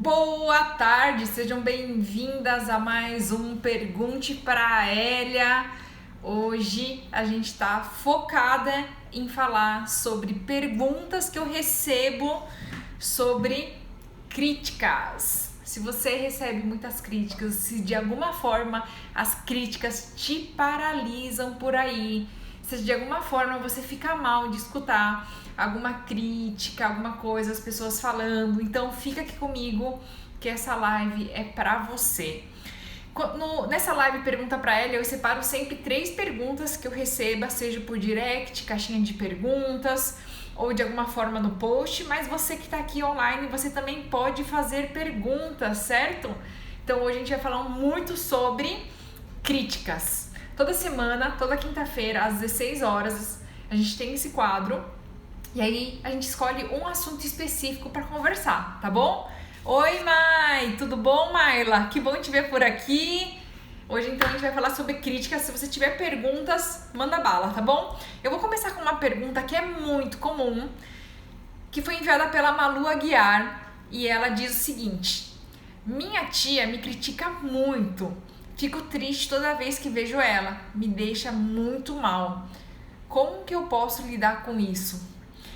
Boa tarde, sejam bem-vindas a mais um Pergunte pra Elia. Hoje a gente está focada em falar sobre perguntas que eu recebo sobre críticas. Se você recebe muitas críticas, se de alguma forma as críticas te paralisam por aí, se de alguma forma você fica mal de escutar alguma crítica, alguma coisa, as pessoas falando, então fica aqui comigo que essa live é pra você. Nessa live Pergunta pra Elia, eu separo sempre 3 perguntas que eu receba, seja por direct, caixinha de perguntas ou de alguma forma no post, mas você que tá aqui online, você também pode fazer perguntas, certo? Então hoje a gente vai falar muito sobre críticas. Toda semana, toda quinta-feira, às 16 horas, a gente tem esse quadro e aí a gente escolhe um assunto específico para conversar, tá bom? Oi, Mai! Tudo bom, Maila? Que bom te ver por aqui. Hoje, então, a gente vai falar sobre críticas. Se você tiver perguntas, manda bala, tá bom? Eu vou começar com uma pergunta que é muito comum, que foi enviada pela Malu Aguiar, e ela diz o seguinte: minha tia me critica muito. Fico triste toda vez que vejo ela. Me deixa muito mal. Como que eu posso lidar com isso?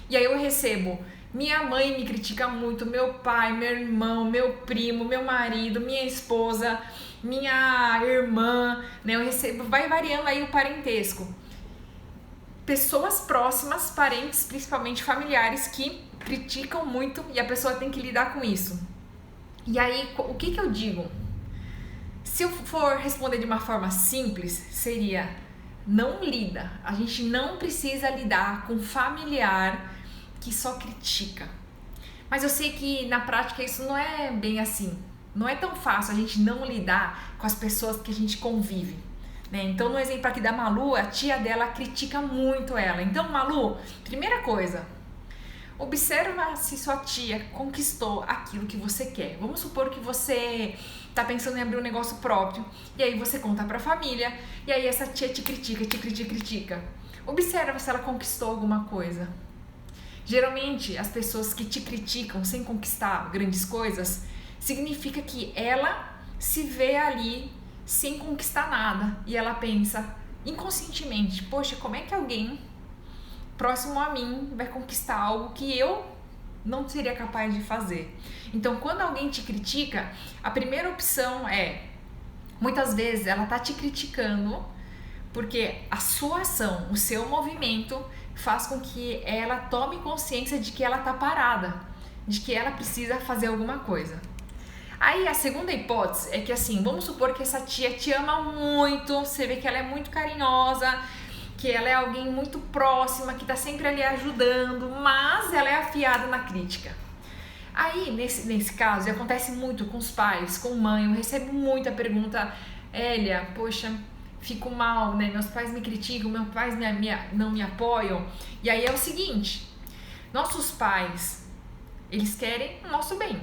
E aí eu recebo: minha mãe me critica muito, meu pai, meu irmão, meu primo, meu marido, minha esposa, minha irmã, né? Eu recebo, vai variando aí o parentesco. Pessoas próximas, parentes, principalmente familiares, que criticam muito e a pessoa tem que lidar com isso. E aí, o que eu digo? Se eu for responder de uma forma simples, seria: não lida. A gente não precisa lidar com familiar que só critica. Mas eu sei que na prática isso não é bem assim. Não é tão fácil a gente não lidar com as pessoas que a gente convive, né? Então, no exemplo aqui da Malu, a tia dela critica muito ela. Então, Malu, primeira coisa, observa se sua tia conquistou aquilo que você quer. Vamos supor que você tá pensando em abrir um negócio próprio e aí você conta pra família e aí essa tia te critica. Observa se ela conquistou alguma coisa. Geralmente, as pessoas que te criticam sem conquistar grandes coisas, significa que ela se vê ali sem conquistar nada. E ela pensa inconscientemente: poxa, como é que alguém próximo a mim vai conquistar algo que eu não seria capaz de fazer? Então, quando alguém te critica, a primeira opção é, muitas vezes ela tá te criticando porque a sua ação, o seu movimento faz com que ela tome consciência de que ela tá parada, de que ela precisa fazer alguma coisa. Aí a segunda hipótese é que, assim, vamos supor que essa tia te ama muito, você vê que ela é muito carinhosa, que ela é alguém muito próxima, que tá sempre ali ajudando, mas ela é afiada na crítica. Aí, nesse caso, e acontece muito com os pais, com mãe, eu recebo muita pergunta: Elia, poxa, fico mal, né? Meus pais me criticam, meus pais não me apoiam. E aí é o seguinte: nossos pais, eles querem o nosso bem.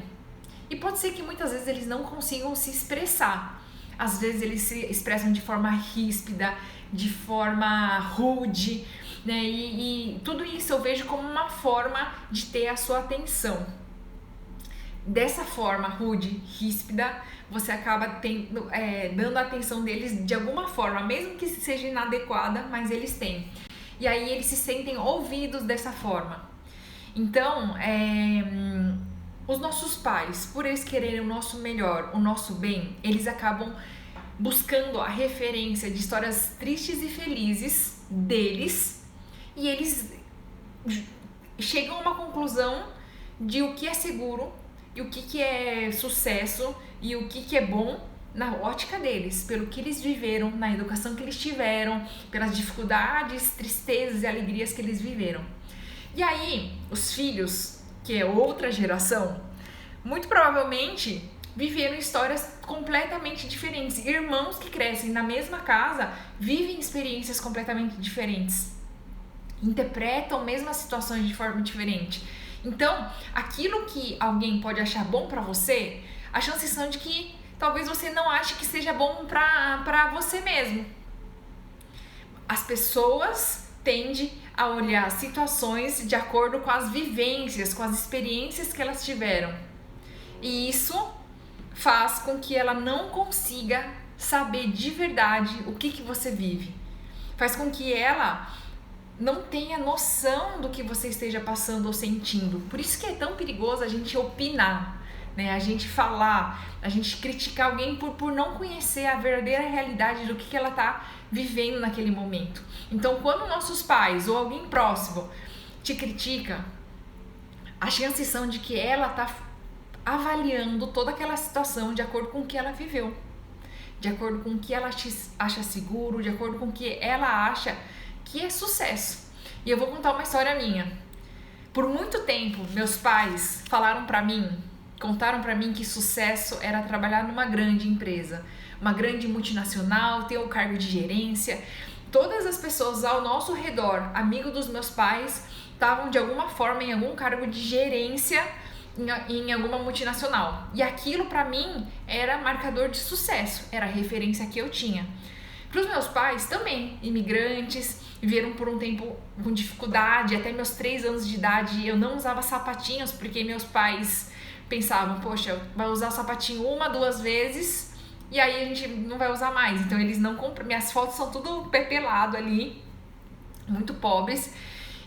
E pode ser que muitas vezes eles não consigam se expressar. Às vezes eles se expressam de forma ríspida, de forma rude, né? E tudo isso eu vejo como uma forma de ter a sua atenção. Dessa forma rude, ríspida, você acaba dando a atenção deles de alguma forma, mesmo que seja inadequada, mas eles têm. E aí eles se sentem ouvidos dessa forma. Então, os nossos pais, por eles quererem o nosso melhor, o nosso bem, eles acabam buscando a referência de histórias tristes e felizes deles, e eles chegam a uma conclusão de o que é seguro e o que é sucesso e o que é bom na ótica deles, pelo que eles viveram, na educação que eles tiveram, pelas dificuldades, tristezas e alegrias que eles viveram. E aí, os filhos, que é outra geração, muito provavelmente viveram histórias completamente diferentes. Irmãos que crescem na mesma casa vivem experiências completamente diferentes, interpretam mesmas situações de forma diferente. Então, aquilo que alguém pode achar bom pra você, a chances são de que talvez você não ache que seja bom pra você mesmo. As pessoas tendem a olhar situações de acordo com as vivências, com as experiências que elas tiveram. E isso faz com que ela não consiga saber de verdade o que você vive. Faz com que ela não tenha noção do que você esteja passando ou sentindo. Por isso que é tão perigoso a gente opinar, né? A gente falar, a gente criticar alguém por não conhecer a verdadeira realidade do que ela está vivendo naquele momento. Então, quando nossos pais ou alguém próximo te critica, as chances são de que ela está avaliando toda aquela situação de acordo com o que ela viveu, de acordo com o que ela acha seguro, de acordo com o que ela acha que é sucesso. E eu vou contar uma história minha. Por muito tempo, meus pais contaram pra mim que sucesso era trabalhar numa grande empresa, uma grande multinacional, ter o cargo de gerência. Todas as pessoas ao nosso redor, amigos dos meus pais, estavam de alguma forma em algum cargo de gerência em alguma multinacional. E aquilo pra mim era marcador de sucesso, era a referência que eu tinha. Para os meus pais também, imigrantes, viveram por um tempo com dificuldade. Até meus 3 anos de idade eu não usava sapatinhos, porque meus pais pensavam, poxa, vai usar sapatinho 1, 2 vezes e aí a gente não vai usar mais. Então eles não compram, minhas fotos são tudo pepelado ali, muito pobres.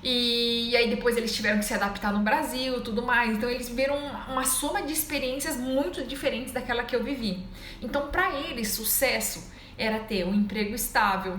E aí depois eles tiveram que se adaptar no Brasil, tudo mais. Então eles viveram uma soma de experiências muito diferentes daquela que eu vivi. Então para eles, sucesso era ter um emprego estável,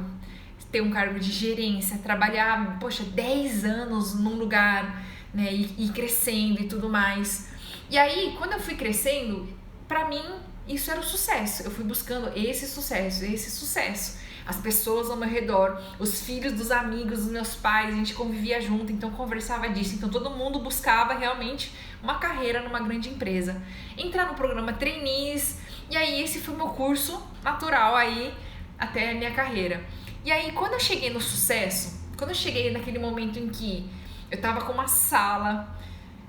ter um cargo de gerência, trabalhar, 10 anos num lugar, né, e crescendo e tudo mais. E aí, quando eu fui crescendo, pra mim, isso era o sucesso. Eu fui buscando esse sucesso. As pessoas ao meu redor, os filhos dos amigos dos meus pais, a gente convivia junto, então conversava disso. Então todo mundo buscava realmente uma carreira numa grande empresa. Entrar no programa Trainees, e aí esse foi o meu curso natural aí até a minha carreira. E aí quando eu cheguei no sucesso, quando eu cheguei naquele momento em que eu tava com uma sala,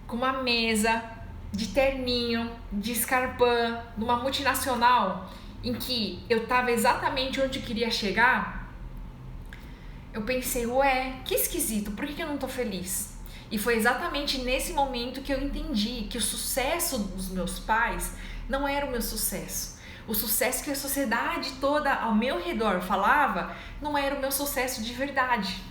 com uma mesa, de terninho, de escarpã, numa multinacional, em que eu tava exatamente onde eu queria chegar, eu pensei, que esquisito, por que eu não tô feliz? E foi exatamente nesse momento que eu entendi que o sucesso dos meus pais não era o meu sucesso. O sucesso que a sociedade toda ao meu redor falava não era o meu sucesso de verdade.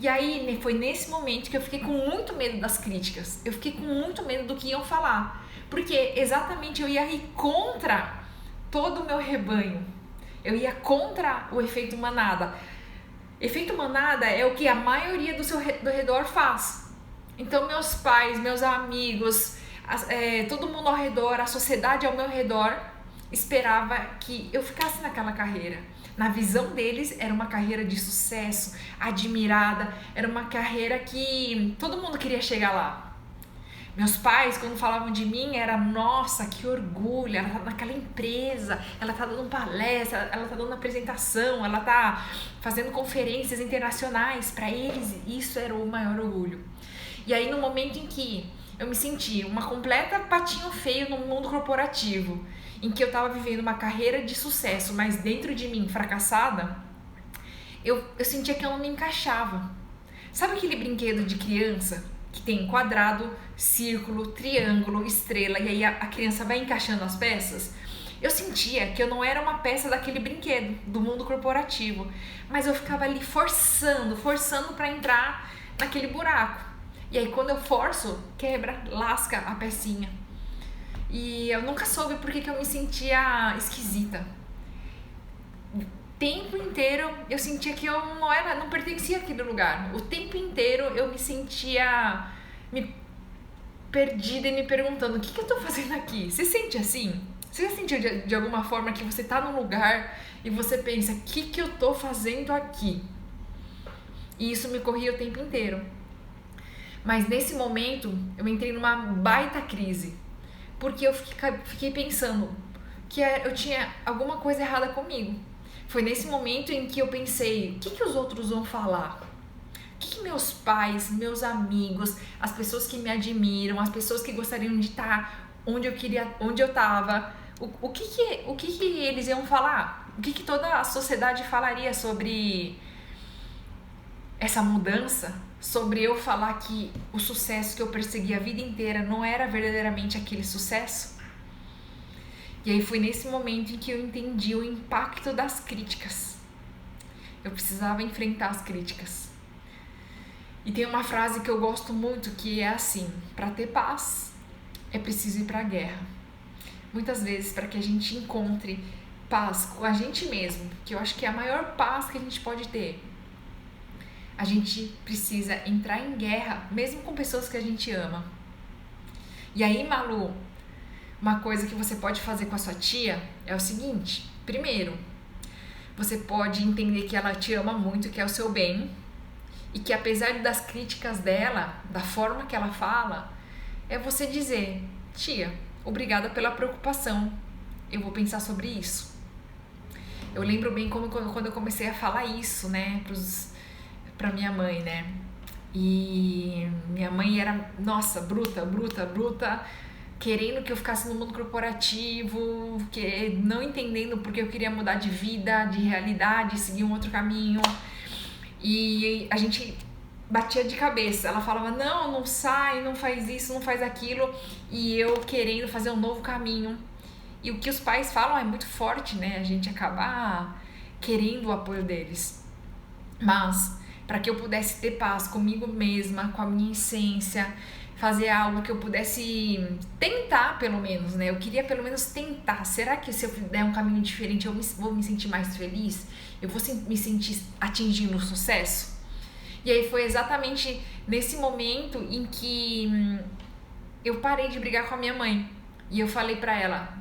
E aí foi nesse momento que eu fiquei com muito medo das críticas. Eu fiquei com muito medo do que iam falar. Porque exatamente eu ia ir contra todo o meu rebanho. Eu ia contra o efeito manada. Efeito manada é o que a maioria do redor faz. Então meus pais, meus amigos, todo mundo ao redor, a sociedade ao meu redor esperava que eu ficasse naquela carreira. Na visão deles era uma carreira de sucesso, admirada, era uma carreira que todo mundo queria chegar lá. Meus pais, quando falavam de mim, era nossa, que orgulho, ela tá naquela empresa, ela tá dando palestra, ela tá dando apresentação, ela tá fazendo conferências internacionais. Para eles, isso era o maior orgulho. E aí, no momento em que eu me senti uma completa patinho feio no mundo corporativo, em que eu tava vivendo uma carreira de sucesso, mas dentro de mim, fracassada, eu sentia que eu não me encaixava. Sabe aquele brinquedo de criança que tem quadrado, círculo, triângulo, estrela, e aí a criança vai encaixando as peças? Eu sentia que eu não era uma peça daquele brinquedo, do mundo corporativo, mas eu ficava ali forçando para entrar naquele buraco. E aí quando eu forço, quebra, lasca a pecinha. E eu nunca soube por que eu me sentia esquisita. O tempo inteiro eu sentia que eu não pertencia àquele lugar. O tempo inteiro eu me sentia perdida e me perguntando, o que eu tô fazendo aqui? Você sente assim? Você já sentiu de alguma forma que você tá num lugar e você pensa, o que eu tô fazendo aqui? E isso me corria o tempo inteiro. Mas nesse momento eu entrei numa baita crise. Porque eu fiquei pensando que eu tinha alguma coisa errada comigo. Foi nesse momento em que eu pensei, o que os outros vão falar? O que meus pais, meus amigos, as pessoas que me admiram, as pessoas que gostariam de estar onde eu estava, o que eles iam falar? O que toda a sociedade falaria sobre essa mudança? sobre eu falar que o sucesso que eu persegui a vida inteira não era verdadeiramente aquele sucesso. E aí foi nesse momento em que eu entendi o impacto das críticas. Eu precisava enfrentar as críticas. E tem uma frase que eu gosto muito que é assim: para ter paz é preciso ir para a guerra. Muitas vezes, para que a gente encontre paz com a gente mesmo, que eu acho que é a maior paz que a gente pode ter, a gente precisa entrar em guerra, mesmo com pessoas que a gente ama. E aí, Malu, uma coisa que você pode fazer com a sua tia é o seguinte: primeiro, você pode entender que ela te ama muito, que é o seu bem, e que apesar das críticas dela, da forma que ela fala, é você dizer: tia, obrigada pela preocupação, eu vou pensar sobre isso. Eu lembro bem quando eu comecei a falar isso, né, pra minha mãe, né, e minha mãe era, nossa, bruta, querendo que eu ficasse no mundo corporativo, não entendendo porque eu queria mudar de vida, de realidade, seguir um outro caminho. E a gente batia de cabeça. Ela falava: não sai, não faz isso, não faz aquilo. E eu querendo fazer um novo caminho. E o que os pais falam é muito forte, né? A gente acaba querendo o apoio deles. Mas para que eu pudesse ter paz comigo mesma, com a minha essência, fazer algo que eu pudesse tentar, pelo menos, né? Eu queria pelo menos tentar. Será que se eu der um caminho diferente eu vou me sentir mais feliz? Eu vou me sentir atingindo o sucesso? E aí foi exatamente nesse momento em que eu parei de brigar com a minha mãe. E eu falei pra ela: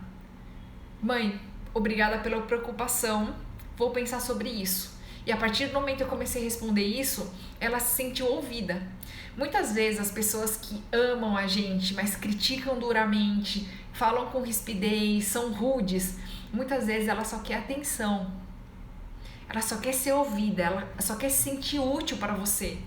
mãe, obrigada pela preocupação, vou pensar sobre isso. E a partir do momento que eu comecei a responder isso, ela se sentiu ouvida. Muitas vezes as pessoas que amam a gente, mas criticam duramente, falam com rispidez, são rudes, muitas vezes ela só quer atenção. Ela só quer ser ouvida, ela só quer se sentir útil para você.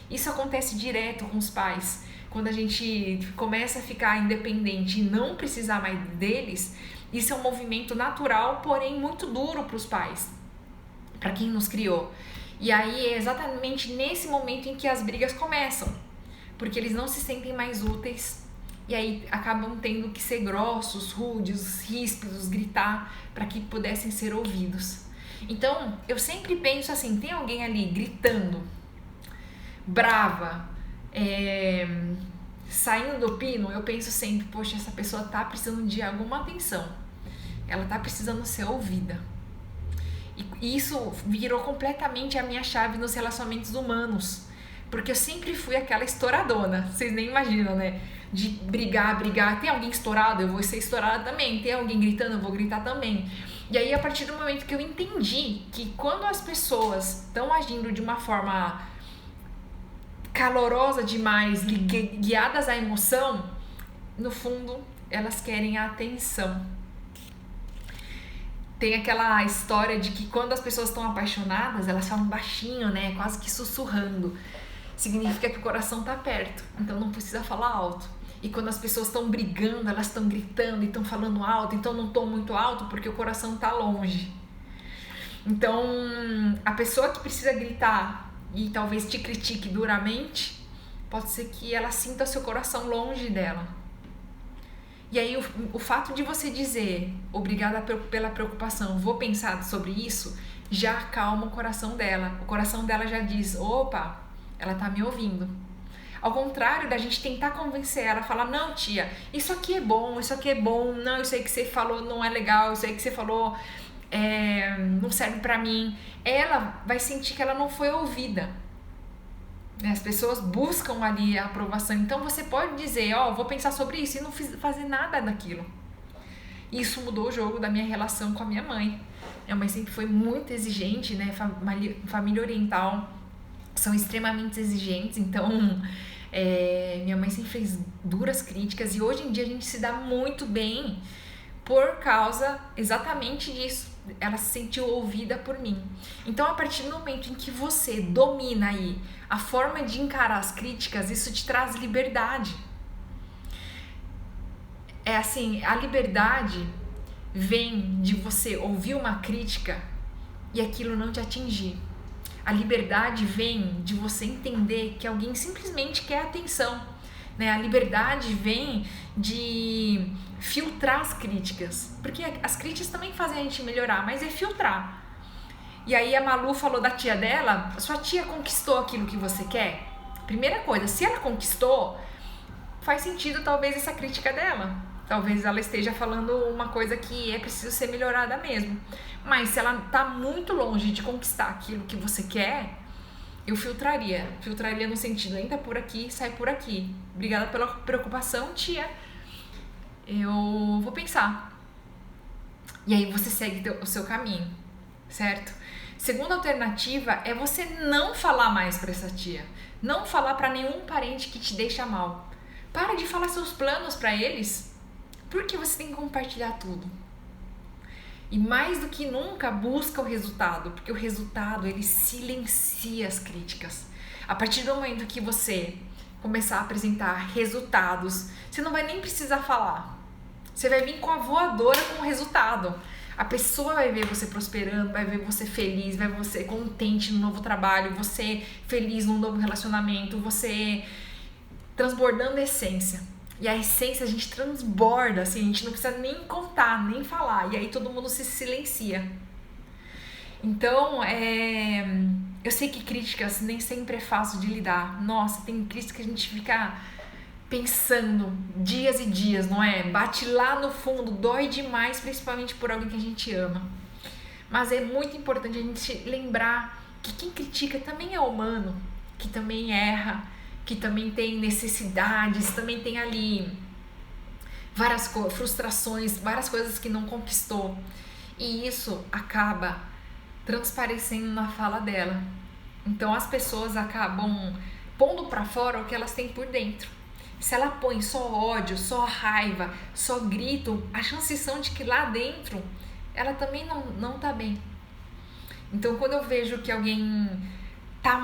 Isso acontece direto com os pais. Quando a gente começa a ficar independente e não precisar mais deles, isso é um movimento natural, porém muito duro para os pais, para quem nos criou. E aí é exatamente nesse momento em que as brigas começam, porque eles não se sentem mais úteis e aí acabam tendo que ser grossos, rudes, ríspidos, gritar para que pudessem ser ouvidos. Então eu sempre penso assim: tem alguém ali gritando, brava, saindo do pino? Eu penso sempre: poxa, essa pessoa tá precisando de alguma atenção, ela tá precisando ser ouvida. E isso virou completamente a minha chave nos relacionamentos humanos, porque eu sempre fui aquela estouradona, vocês nem imaginam, né? De brigar, tem alguém estourado, eu vou ser estourada também, tem alguém gritando, eu vou gritar também. E aí, a partir do momento que eu entendi que quando as pessoas estão agindo de uma forma calorosa demais, guiadas à emoção, no fundo, elas querem a atenção. Tem aquela história de que quando as pessoas estão apaixonadas, elas falam baixinho, né? Quase que sussurrando. Significa que o coração tá perto, então não precisa falar alto. E quando as pessoas estão brigando, elas estão gritando e estão falando alto, então não tô muito alto porque o coração tá longe. Então, a pessoa que precisa gritar e talvez te critique duramente, pode ser que ela sinta seu coração longe dela. E aí o fato de você dizer obrigada pela preocupação, vou pensar sobre isso, já acalma o coração dela. O coração dela já diz: opa, ela tá me ouvindo. Ao contrário da gente tentar convencer ela, falar: não, tia, isso aqui é bom, não, isso aí que você falou não é legal, isso aí que você falou não serve pra mim. Ela vai sentir que ela não foi ouvida. As pessoas buscam ali a aprovação. Então você pode dizer: vou pensar sobre isso, e não fazer nada daquilo. Isso mudou o jogo da minha relação com a minha mãe. Minha mãe sempre foi muito exigente, né? Família oriental são extremamente exigentes, então minha mãe sempre fez duras críticas, e hoje em dia a gente se dá muito bem por causa exatamente disso. Ela se sentiu ouvida por mim. Então, a partir do momento em que você domina aí a forma de encarar as críticas, isso te traz liberdade. É assim, a liberdade vem de você ouvir uma crítica e aquilo não te atingir. A liberdade vem de você entender que alguém simplesmente quer atenção, né? A liberdade vem de filtrar as críticas, porque as críticas também fazem a gente melhorar, mas é filtrar. E aí a Malu falou da tia dela, sua tia conquistou aquilo que você quer? Primeira coisa, se ela conquistou, faz sentido talvez essa crítica dela. Talvez ela esteja falando uma coisa que é preciso ser melhorada mesmo. Mas se ela tá muito longe de conquistar aquilo que você quer, eu filtraria. Filtraria no sentido, entra por aqui, sai por aqui. Obrigada pela preocupação, tia. Eu vou pensar. E aí você segue o seu caminho, certo? Segunda alternativa é você não falar mais para essa tia. Não falar para nenhum parente que te deixa mal. Para de falar seus planos para eles. Porque você tem que compartilhar tudo. E mais do que nunca, busca o resultado. Porque o resultado, ele silencia as críticas. A partir do momento que você começar a apresentar resultados, você não vai nem precisar falar. Você vai vir com a voadora com o resultado. A pessoa vai ver você prosperando, vai ver você feliz, vai ver você contente no novo trabalho, você feliz no novo relacionamento, você transbordando essência. E a essência a gente transborda, assim, a gente não precisa nem contar, nem falar. E aí todo mundo se silencia. Então, eu sei que críticas nem sempre é fácil de lidar. Nossa, tem críticas que a gente fica pensando dias e dias, não é? Bate lá no fundo, dói demais, principalmente por alguém que a gente ama. Mas é muito importante a gente lembrar que quem critica também é humano, que também erra, que também tem necessidades, também tem ali várias frustrações, várias coisas que não conquistou. E isso acaba transparecendo na fala dela. Então as pessoas acabam pondo pra fora o que elas têm por dentro. Se ela põe só ódio, só raiva, só grito, a chances são de que lá dentro ela também não tá bem. Então quando eu vejo que alguém tá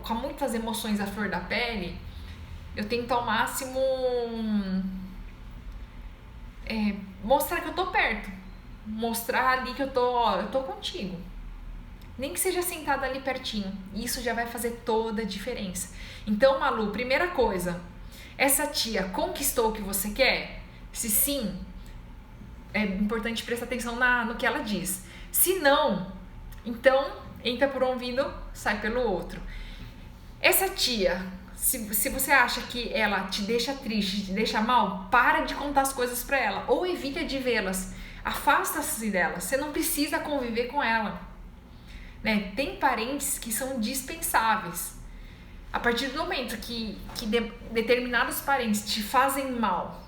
com muitas emoções à flor da pele, eu tento ao máximo mostrar que eu tô perto, mostrar ali que eu tô contigo, nem que seja sentada ali pertinho. Isso já vai fazer toda a diferença. Então, Malu, primeira coisa, essa tia conquistou o que você quer? Se sim, é importante prestar atenção no que ela diz. Se não, então entra por um ouvido, sai pelo outro. Essa tia, se você acha que ela te deixa triste, te deixa mal, para de contar as coisas pra ela, ou evita de vê-las, afasta-se delas. Você não precisa conviver com ela, né? Tem parentes que são dispensáveis. A partir do momento que determinados parentes te fazem mal,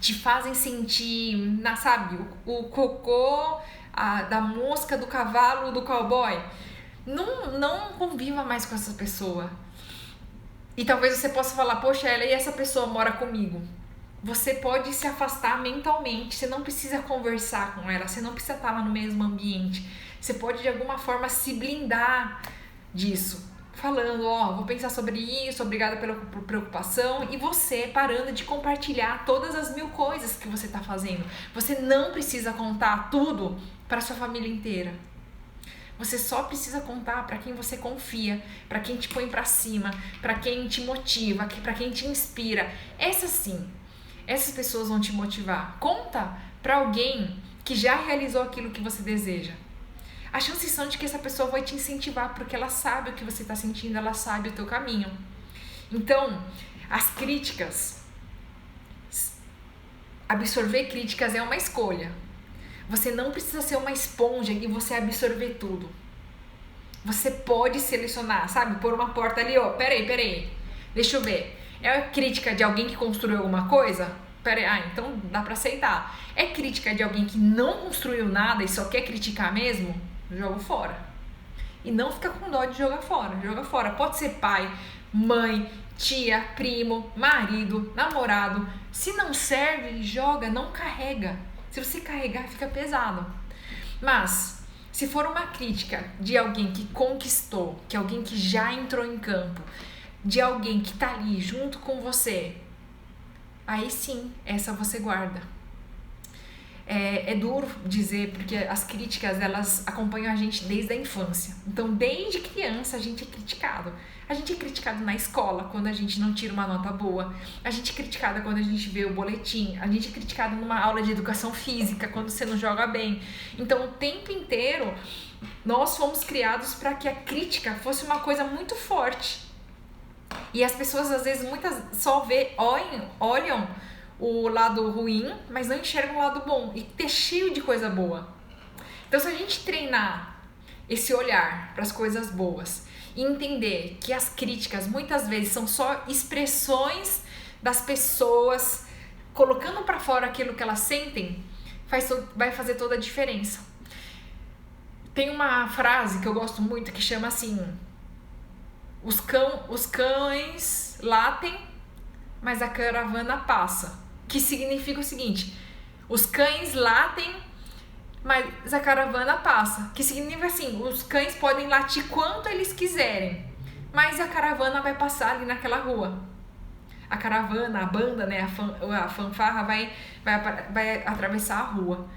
te fazem sentir, sabe, o cocô da mosca, do cavalo, do cowboy, não conviva mais com essa pessoa. E talvez você possa falar, poxa, ela e essa pessoa mora comigo. Você pode se afastar mentalmente, você não precisa conversar com ela, você não precisa estar lá no mesmo ambiente. Você pode de alguma forma se blindar disso, falando, vou pensar sobre isso, obrigada pela preocupação, e você parando de compartilhar todas as 1000 coisas que você está fazendo. Você não precisa contar tudo para sua família inteira. Você só precisa contar para quem você confia, para quem te põe para cima, para quem te motiva, para quem te inspira. Essas pessoas vão te motivar. Conta para alguém que já realizou aquilo que você deseja. As chances são de que essa pessoa vai te incentivar, porque ela sabe o que você está sentindo, ela sabe o teu caminho. Então, as críticas, absorver críticas é uma escolha. Você não precisa ser uma esponja e você absorver tudo. Você pode selecionar, sabe? Pôr uma porta ali, peraí. Deixa eu ver. É a crítica de alguém que construiu alguma coisa? Peraí, então dá pra aceitar. É crítica de alguém que não construiu nada e só quer criticar mesmo? Joga fora. E não fica com dó de jogar fora. Joga fora. Pode ser pai, mãe, tia, primo, marido, namorado. Se não serve, joga, não carrega. Se você carregar, fica pesado. Mas, se for uma crítica de alguém que conquistou, que alguém que já entrou em campo, de alguém que tá ali junto com você, aí sim, essa você guarda. É duro dizer, porque as críticas, elas acompanham a gente desde a infância. Então, desde criança, a gente é criticado. A gente é criticado na escola, quando a gente não tira uma nota boa. A gente é criticado quando a gente vê o boletim. A gente é criticado numa aula de educação física, quando você não joga bem. Então, o tempo inteiro, nós fomos criados para que a crítica fosse uma coisa muito forte. E as pessoas, às vezes, muitas só olham o lado ruim, mas não enxergam o lado bom. E ter cheio de coisa boa. Então, se a gente treinar esse olhar para as coisas boas e entender que as críticas, muitas vezes, são só expressões das pessoas colocando para fora aquilo que elas sentem, vai fazer toda a diferença. Tem uma frase que eu gosto muito que chama assim: os cães latem, mas a caravana passa. Que significa o seguinte: os cães latem, mas a caravana passa. Que significa assim: os cães podem latir quanto eles quiserem, mas a caravana vai passar ali naquela rua. A caravana, a banda, né, a fanfarra vai atravessar a rua.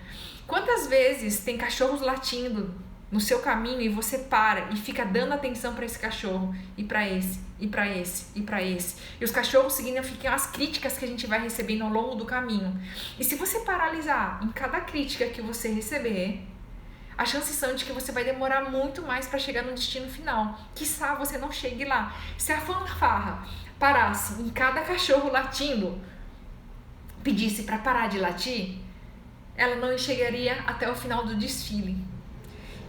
Quantas vezes tem cachorros latindo no seu caminho e você para e fica dando atenção para esse cachorro, e para esse, e para esse, e para esse. E os cachorros significam as críticas que a gente vai recebendo ao longo do caminho. E se você paralisar em cada crítica que você receber, as chances são de que você vai demorar muito mais para chegar no destino final. Quiçá você não chegue lá. Se a fanfarra parasse em cada cachorro latindo, pedisse para parar de latir, ela não chegaria até o final do desfile.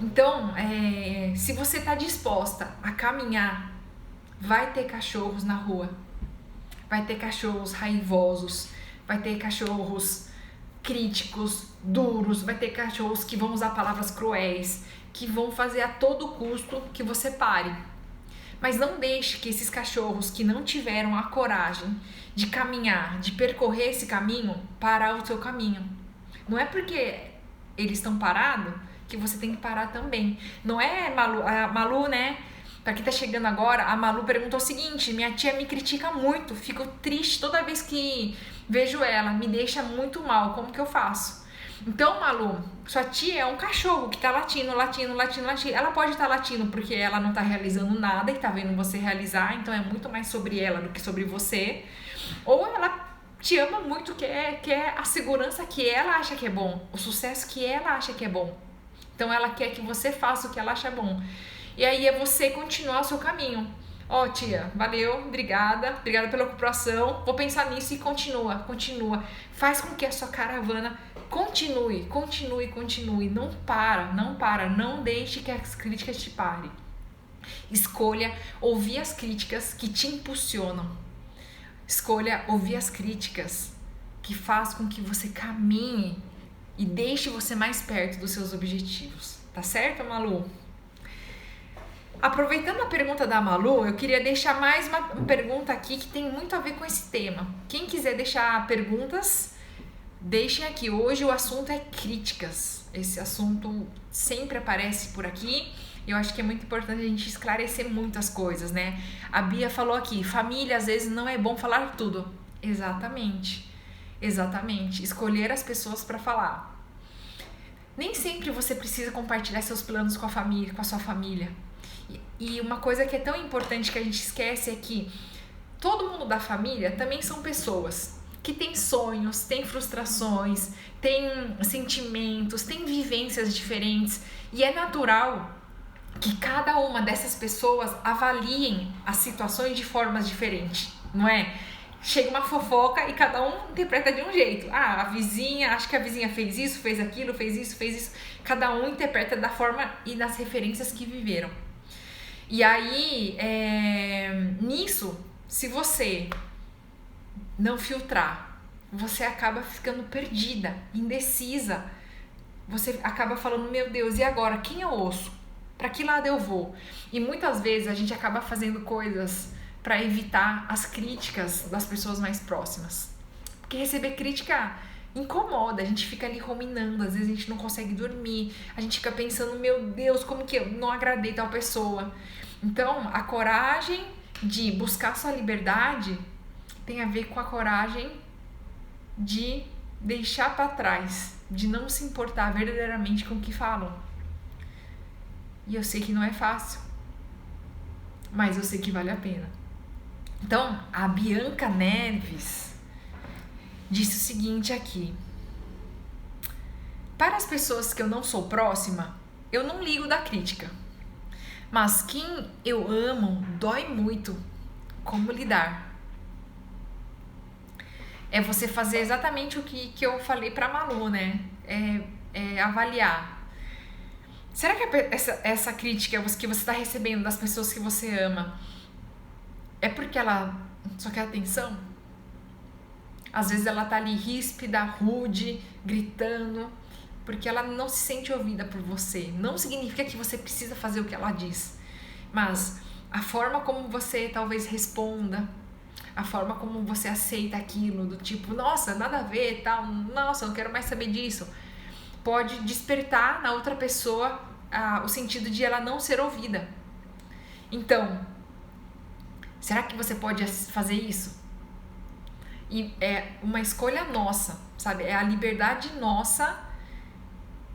Então, se você está disposta a caminhar, vai ter cachorros na rua, vai ter cachorros raivosos, vai ter cachorros críticos, duros, vai ter cachorros que vão usar palavras cruéis, que vão fazer a todo custo que você pare. Mas não deixe que esses cachorros que não tiveram a coragem de caminhar, de percorrer esse caminho, parar o seu caminho. Não é porque eles estão parados que você tem que parar também. Não é, Malu? A Malu, né? Pra quem tá chegando agora, a Malu perguntou o seguinte: minha tia me critica muito, fico triste toda vez que vejo ela, me deixa muito mal, como que eu faço? Então, Malu, sua tia é um cachorro que tá latindo. Ela pode estar latindo porque ela não tá realizando nada e tá vendo você realizar, então é muito mais sobre ela do que sobre você. Ou ela te ama muito, quer a segurança que ela acha que é bom, o sucesso que ela acha que é bom. Então ela quer que você faça o que ela acha bom. E aí é você continuar o seu caminho. Ó, tia, valeu, obrigada pela ocupação, vou pensar nisso, e continua. Faz com que a sua caravana continue. Não para, não deixe que as críticas te parem. Escolha ouvir as críticas que te impulsionam. Escolha ouvir as críticas que faz com que você caminhe e deixe você mais perto dos seus objetivos. Tá certo, Malu? Aproveitando a pergunta da Malu, eu queria deixar mais uma pergunta aqui que tem muito a ver com esse tema. Quem quiser deixar perguntas, deixem aqui. Hoje o assunto é críticas. Esse assunto sempre aparece por aqui. Eu acho que é muito importante a gente esclarecer muitas coisas, né? A Bia falou aqui: família, às vezes não é bom falar tudo. Exatamente. Escolher as pessoas para falar. Nem sempre você precisa compartilhar seus planos com a família, com a sua família. E uma coisa que é tão importante que a gente esquece é que todo mundo da família também são pessoas que têm sonhos, têm frustrações, têm sentimentos, têm vivências diferentes. E é natural que cada uma dessas pessoas avaliem as situações de formas diferentes, não é? Chega uma fofoca e cada um interpreta de um jeito. A vizinha, acho que a vizinha fez isso, fez aquilo, fez isso. Cada um interpreta da forma e das referências que viveram. E aí, nisso, se você não filtrar, você acaba ficando perdida, indecisa. Você acaba falando: meu Deus, e agora? Quem eu ouço? Para que lado eu vou? E muitas vezes a gente acaba fazendo coisas para evitar as críticas das pessoas mais próximas. Porque receber crítica incomoda, a gente fica ali ruminando, às vezes a gente não consegue dormir, a gente fica pensando: meu Deus, como que eu não agradei tal pessoa? Então, a coragem de buscar sua liberdade tem a ver com a coragem de deixar para trás de não se importar verdadeiramente com o que falam. E eu sei que não é fácil, mas eu sei que vale a pena. Então, a Bianca Neves disse o seguinte aqui: para as pessoas que eu não sou próxima, eu não ligo da crítica. Mas quem eu amo dói muito. Como lidar? É você fazer exatamente o que eu falei pra Malu, né? É avaliar. Será que essa crítica que você está recebendo das pessoas que você ama é porque ela só quer atenção? Às vezes ela tá ali ríspida, rude, gritando, porque ela não se sente ouvida por você. Não significa que você precisa fazer o que ela diz, mas a forma como você talvez responda, a forma como você aceita aquilo, do tipo, nossa, nada a ver, tal, nossa, eu não quero mais saber disso, pode despertar na outra pessoa o sentido de ela não ser ouvida. Então, será que você pode fazer isso? E é uma escolha nossa, sabe? É a liberdade nossa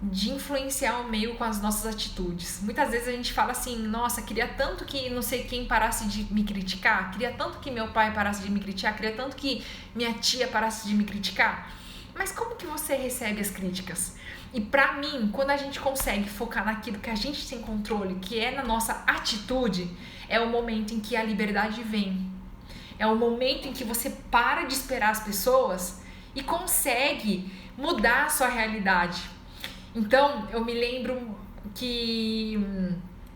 de influenciar o meio com as nossas atitudes. Muitas vezes a gente fala assim, nossa, queria tanto que não sei quem parasse de me criticar, queria tanto que meu pai parasse de me criticar, queria tanto que minha tia parasse de me criticar. Mas como que você recebe as críticas? E pra mim, quando a gente consegue focar naquilo que a gente tem controle, que é na nossa atitude, é o momento em que a liberdade vem. É o momento em que você para de esperar as pessoas e consegue mudar a sua realidade. Então, eu me lembro que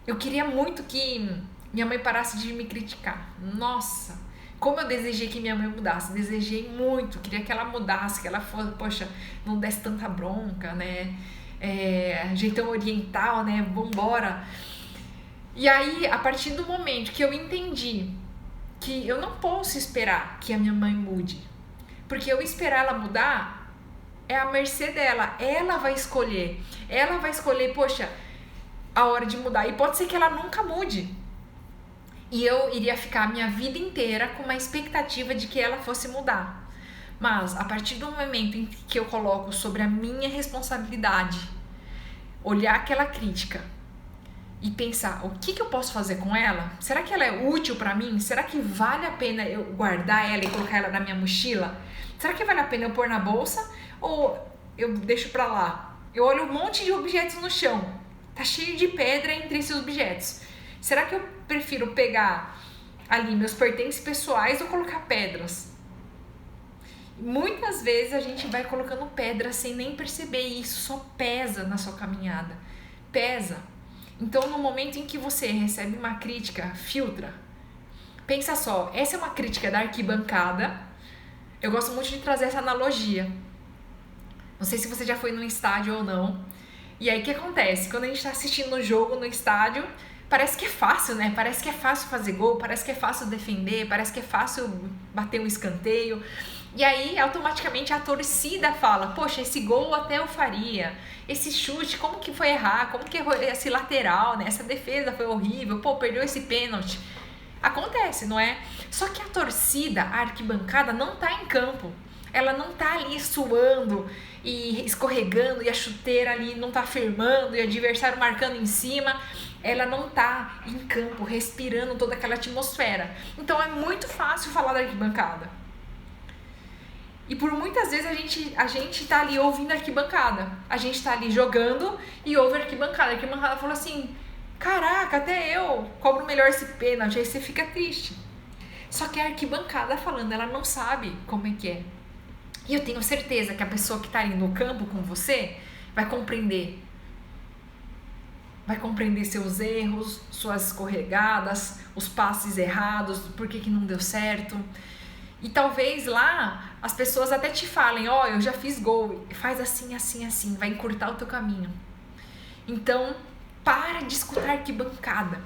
eu queria muito que minha mãe parasse de me criticar. Nossa, como eu desejei que minha mãe mudasse. Desejei muito, queria que ela mudasse, que ela fosse, poxa, não desse tanta bronca, né? Jeitão oriental, né? Vambora. E aí, a partir do momento que eu entendi que eu não posso esperar que a minha mãe mude, porque eu esperar ela mudar é a mercê dela, ela vai escolher, poxa, a hora de mudar, e pode ser que ela nunca mude, e eu iria ficar a minha vida inteira com uma expectativa de que ela fosse mudar. Mas a partir do momento em que eu coloco sobre a minha responsabilidade, olhar aquela crítica e pensar, o que eu posso fazer com ela? Será que ela é útil pra mim? Será que vale a pena eu guardar ela e colocar ela na minha mochila? Será que vale a pena eu pôr na bolsa? Ou eu deixo pra lá? Eu olho um monte de objetos no chão. Tá cheio de pedra entre esses objetos. Será que eu prefiro pegar ali meus pertences pessoais ou colocar pedras? Muitas vezes a gente vai colocando pedras sem nem perceber, e isso só pesa na sua caminhada. Pesa. Então, no momento em que você recebe uma crítica, filtra. Pensa só, essa é uma crítica da arquibancada. Eu gosto muito de trazer essa analogia. Não sei se você já foi num estádio ou não. E aí, o que acontece? Quando a gente tá assistindo um jogo no estádio, parece que é fácil, né? Parece que é fácil fazer gol, parece que é fácil defender, parece que é fácil bater um escanteio. E aí, automaticamente, a torcida fala, poxa, esse gol até eu faria. Esse chute, como que foi errar? Como que foi esse lateral, né? Essa defesa foi horrível. Pô, perdeu esse pênalti. Acontece, não é? Só que a torcida, a arquibancada, não tá em campo. Ela não tá ali suando e escorregando, e a chuteira ali não tá firmando, e o adversário marcando em cima. Ela não tá em campo, respirando toda aquela atmosfera. Então, é muito fácil falar da arquibancada. E por muitas vezes a gente tá ali ouvindo a arquibancada. A gente tá ali jogando e ouve a arquibancada. A arquibancada fala assim, caraca, até eu cobro melhor esse pênalti. Aí você fica triste. Só que a arquibancada falando, ela não sabe como é que é. E eu tenho certeza que a pessoa que tá ali no campo com você vai compreender. Vai compreender seus erros, suas escorregadas, os passes errados, por que não deu certo. E talvez lá as pessoas até te falem, ó, eu já fiz gol, faz assim, assim, assim, vai encurtar o teu caminho. Então, para de escutar arquibancada.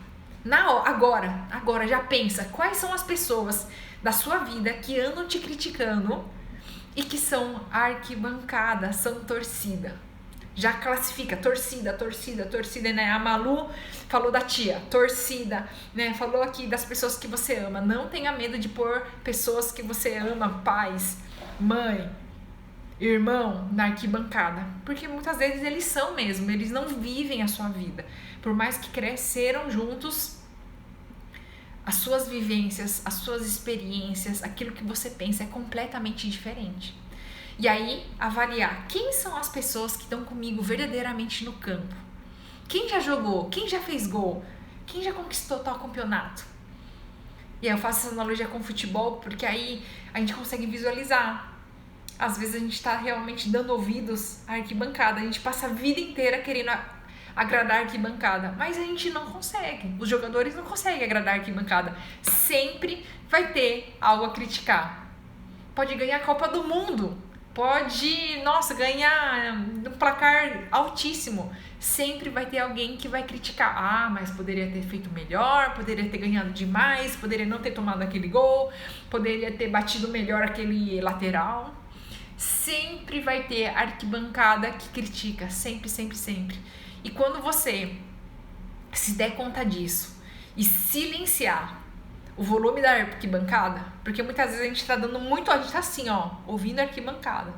Agora, já pensa, quais são as pessoas da sua vida que andam te criticando e que são arquibancada, são torcida. Já classifica, torcida, né? A Malu falou da tia, torcida, né? Falou aqui das pessoas que você ama. Não tenha medo de pôr pessoas que você ama, pais, mãe, irmão na arquibancada, porque muitas vezes eles são mesmo, eles não vivem a sua vida. Por mais que cresceram juntos, as suas vivências, as suas experiências, aquilo que você pensa é completamente diferente. E aí, avaliar quem são as pessoas que estão comigo verdadeiramente no campo. Quem já jogou? Quem já fez gol? Quem já conquistou tal campeonato? E aí eu faço essa analogia com o futebol, porque aí a gente consegue visualizar. Às vezes a gente está realmente dando ouvidos à arquibancada. A gente passa a vida inteira querendo agradar a arquibancada, mas a gente não consegue. Os jogadores não conseguem agradar a arquibancada. Sempre vai ter algo a criticar. Pode ganhar a Copa do Mundo. Pode, ganhar um placar altíssimo. Sempre vai ter alguém que vai criticar. Ah, mas poderia ter feito melhor, poderia ter ganhado demais, poderia não ter tomado aquele gol, poderia ter batido melhor aquele lateral. Sempre vai ter arquibancada que critica. Sempre, sempre, sempre. E quando você se der conta disso e silenciar o volume da arquibancada, porque muitas vezes a gente tá dando muito, a gente tá assim, ouvindo a arquibancada.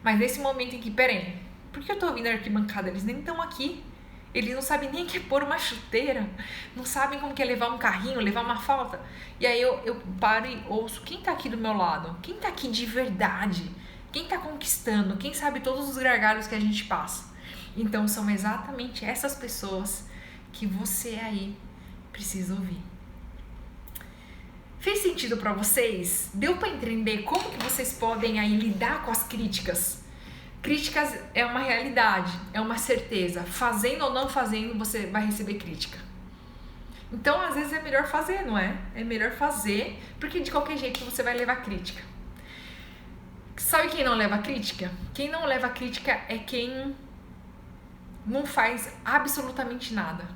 Mas nesse momento em que, peraí, por que eu tô ouvindo a arquibancada? Eles nem estão aqui. Eles não sabem nem o que é pôr uma chuteira, não sabem como que é levar um carrinho, levar uma falta. E aí eu paro e ouço quem tá aqui do meu lado, quem tá aqui de verdade, quem tá conquistando, quem sabe todos os gargalos que a gente passa. Então são exatamente essas pessoas que você aí precisa ouvir. Fez sentido para vocês? Deu para entender como que vocês podem aí lidar com as críticas? Críticas é uma realidade, é uma certeza. Fazendo ou não fazendo, você vai receber crítica. Então, às vezes é melhor fazer, não é? É melhor fazer, porque de qualquer jeito você vai levar crítica. Sabe quem não leva crítica? Quem não leva crítica é quem não faz absolutamente nada.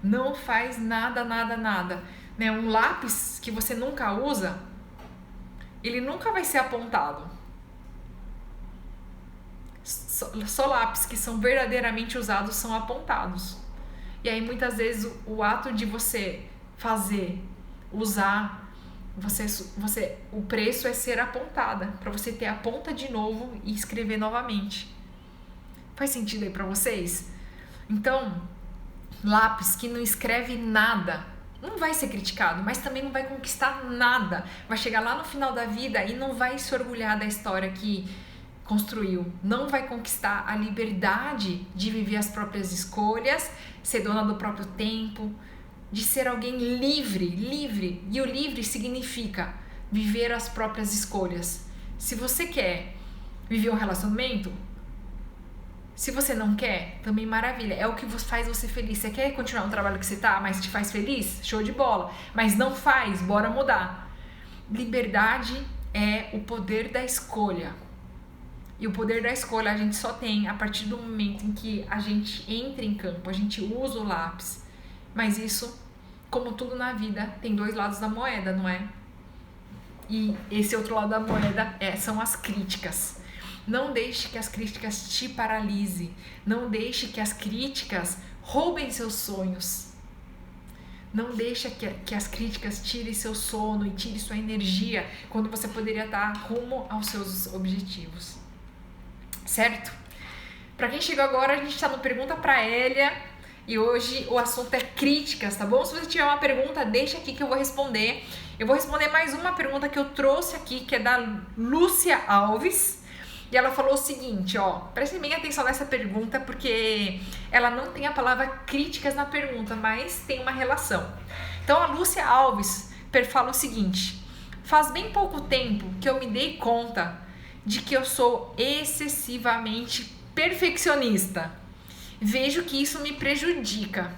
Não faz nada, nada, nada. Né? Um lápis que você nunca usa, ele nunca vai ser apontado. Só lápis que são verdadeiramente usados são apontados. E aí muitas vezes o ato de você fazer, usar, o preço é ser apontada, para você ter a ponta de novo e escrever novamente. Faz sentido aí para vocês? Então, lápis que não escreve nada não vai ser criticado, mas também não vai conquistar nada. Vai chegar lá no final da vida e não vai se orgulhar da história que construiu. Não vai conquistar a liberdade de viver as próprias escolhas, ser dona do próprio tempo, de ser alguém livre, livre. E o livre significa viver as próprias escolhas. Se você quer viver um relacionamento, se você não quer, também maravilha. É o que faz você feliz. Você quer continuar no trabalho que você tá, mas te faz feliz? Show de bola. Mas não faz, bora mudar. Liberdade é o poder da escolha. E o poder da escolha a gente só tem a partir do momento em que a gente entra em campo, a gente usa o lápis. Mas isso, como tudo na vida, tem dois lados da moeda, não é? E esse outro lado da moeda são as críticas. Não deixe que as críticas te paralisem. Não deixe que as críticas roubem seus sonhos. Não deixe que as críticas tirem seu sono e tirem sua energia quando você poderia estar rumo aos seus objetivos. Certo? Para quem chegou agora, a gente está no Pergunta para Elia e hoje o assunto é críticas, tá bom? Se você tiver uma pergunta, deixa aqui que eu vou responder. Eu vou responder mais uma pergunta que eu trouxe aqui, que é da Lúcia Alves. E ela falou o seguinte, prestem bem atenção nessa pergunta, porque ela não tem a palavra críticas na pergunta, mas tem uma relação. Então a Lúcia Alves fala o seguinte: faz bem pouco tempo que eu me dei conta de que eu sou excessivamente perfeccionista. Vejo que isso me prejudica,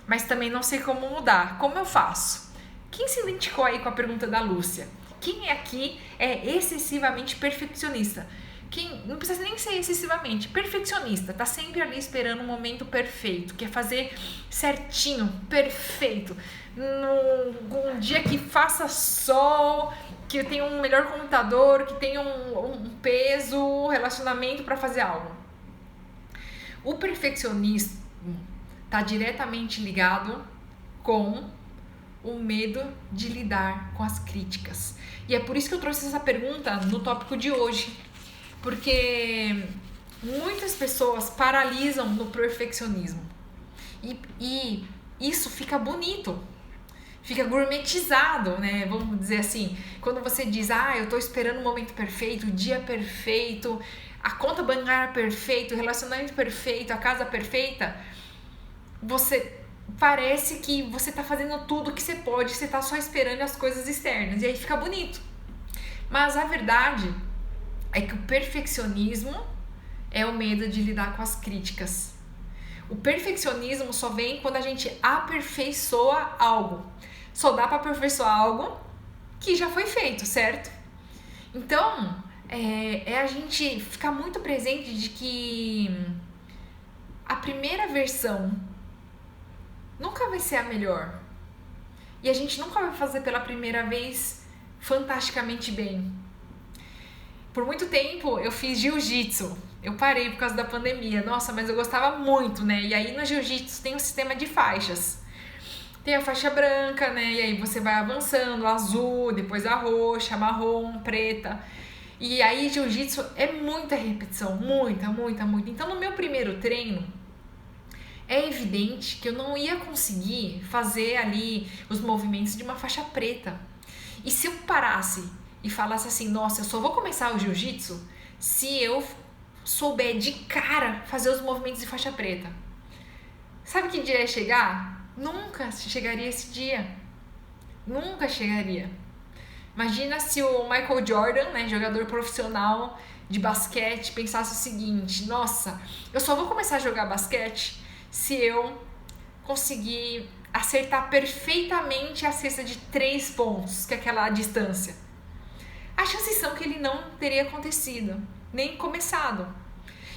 mas também não sei como mudar. Como eu faço? Quem se identificou aí com a pergunta da Lúcia? Quem aqui é excessivamente perfeccionista? Quem não precisa nem ser excessivamente perfeccionista, tá sempre ali esperando um momento perfeito, quer fazer certinho, perfeito, num dia que faça sol, que tenha um melhor computador, que tenha um peso, relacionamento para fazer algo. O perfeccionismo tá diretamente ligado com o medo de lidar com as críticas. E é por isso que eu trouxe essa pergunta no tópico de hoje, porque muitas pessoas paralisam no perfeccionismo e isso fica bonito, fica gourmetizado, né? Vamos dizer assim, quando você diz, eu tô esperando o momento perfeito, o dia perfeito, a conta bancária perfeita, o relacionamento perfeito, a casa perfeita, você parece que você tá fazendo tudo o que você pode, você tá só esperando as coisas externas, e aí fica bonito. Mas a verdade é que o perfeccionismo é o medo de lidar com as críticas. O perfeccionismo só vem quando a gente aperfeiçoa algo. Só dá para aperfeiçoar algo que já foi feito, certo? Então, é a gente ficar muito presente de que a primeira versão nunca vai ser a melhor. E a gente nunca vai fazer pela primeira vez fantasticamente bem. Por muito tempo eu fiz jiu-jitsu. Eu parei por causa da pandemia. Nossa, mas eu gostava muito, né? E aí no jiu-jitsu tem um sistema de faixas. Tem a faixa branca, né? E aí você vai avançando, azul, depois a roxa, marrom, preta. E aí jiu-jitsu é muita repetição, muita. Então no meu primeiro treino, é evidente que eu não ia conseguir fazer ali os movimentos de uma faixa preta. E se eu parasse e falasse assim, nossa, eu só vou começar o jiu-jitsu se eu souber de cara fazer os movimentos de faixa preta. Sabe que dia ia chegar? Nunca chegaria esse dia. Nunca chegaria. Imagina se o Michael Jordan, né, jogador profissional de basquete, pensasse o seguinte, nossa, eu só vou começar a jogar basquete se eu conseguir acertar perfeitamente a cesta de 3 pontos, que é aquela distância. As chances são que ele não teria acontecido, nem começado.